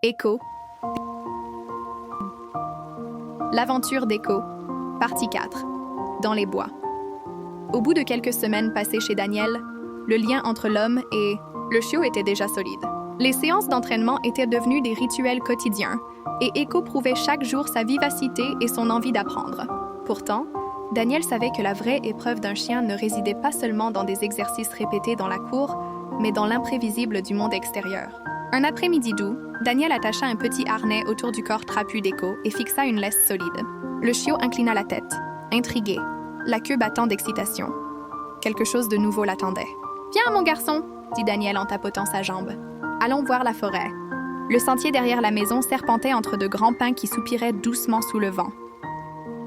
Echo. L'aventure d'Echo, partie 4. Dans les bois. Au bout de quelques semaines passées chez Daniel, le lien entre l'homme et le chiot était déjà solide. Les séances d'entraînement étaient devenues des rituels quotidiens, et Echo prouvait chaque jour sa vivacité et son envie d'apprendre. Pourtant, Daniel savait que la vraie épreuve d'un chien ne résidait pas seulement dans des exercices répétés dans la cour, mais dans l'imprévisible du monde extérieur. Un après-midi doux, Daniel attacha un petit harnais autour du corps trapu d'Echo et fixa une laisse solide. Le chiot inclina la tête, intrigué, la queue battant d'excitation. Quelque chose de nouveau l'attendait. « Viens, mon garçon !» dit Daniel en tapotant sa jambe. « Allons voir la forêt. » Le sentier derrière la maison serpentait entre de grands pins qui soupiraient doucement sous le vent.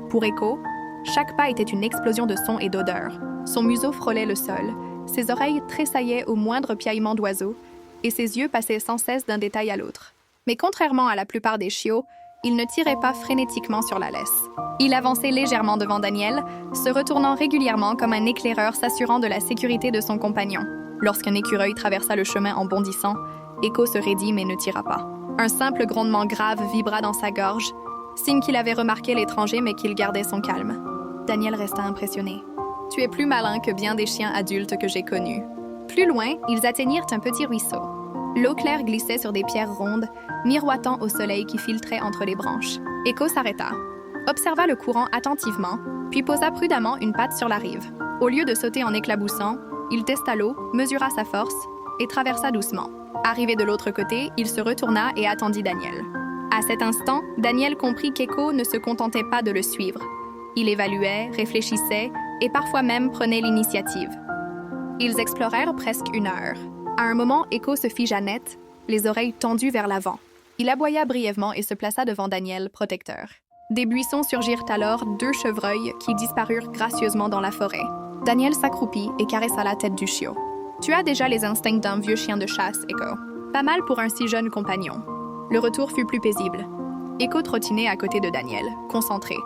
Pour Echo, chaque pas était une explosion de sons et d'odeurs. Son museau frôlait le sol, ses oreilles tressaillaient au moindre piaillement d'oiseaux, et ses yeux passaient sans cesse d'un détail à l'autre. Mais contrairement à la plupart des chiots, il ne tirait pas frénétiquement sur la laisse. Il avançait légèrement devant Daniel, se retournant régulièrement comme un éclaireur s'assurant de la sécurité de son compagnon. Lorsqu'un écureuil traversa le chemin en bondissant, Echo se raidit mais ne tira pas. Un simple grondement grave vibra dans sa gorge, signe qu'il avait remarqué l'étranger mais qu'il gardait son calme. Daniel resta impressionné. « Tu es plus malin que bien des chiens adultes que j'ai connus. » Plus loin, ils atteignirent un petit ruisseau. L'eau claire glissait sur des pierres rondes, miroitant au soleil qui filtrait entre les branches. Echo s'arrêta, observa le courant attentivement, puis posa prudemment une patte sur la rive. Au lieu de sauter en éclaboussant, il testa l'eau, mesura sa force et traversa doucement. Arrivé de l'autre côté, il se retourna et attendit Daniel. À cet instant, Daniel comprit qu'Echo ne se contentait pas de le suivre. Il évaluait, réfléchissait et parfois même prenait l'initiative. Ils explorèrent presque une heure. À un moment, Echo se figea net, les oreilles tendues vers l'avant. Il aboya brièvement et se plaça devant Daniel, protecteur. Des buissons surgirent alors 2 chevreuils qui disparurent gracieusement dans la forêt. Daniel s'accroupit et caressa la tête du chiot. « Tu as déjà les instincts d'un vieux chien de chasse, Echo. Pas mal pour un si jeune compagnon. » Le retour fut plus paisible. Echo trottinait à côté de Daniel, concentré,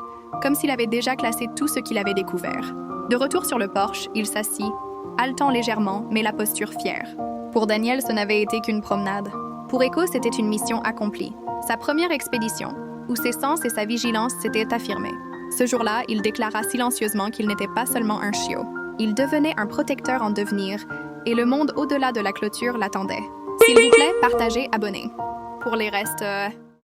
comme s'il avait déjà classé tout ce qu'il avait découvert. De retour sur le porche, il s'assit, haletant légèrement, mais la posture fière. Pour Daniel, ce n'avait été qu'une promenade. Pour Echo, c'était une mission accomplie. Sa première expédition, où ses sens et sa vigilance s'étaient affirmés. Ce jour-là, il déclara silencieusement qu'il n'était pas seulement un chiot. Il devenait un protecteur en devenir, et le monde au-delà de la clôture l'attendait. S'il vous plaît, partagez, abonnez. Pour les restes...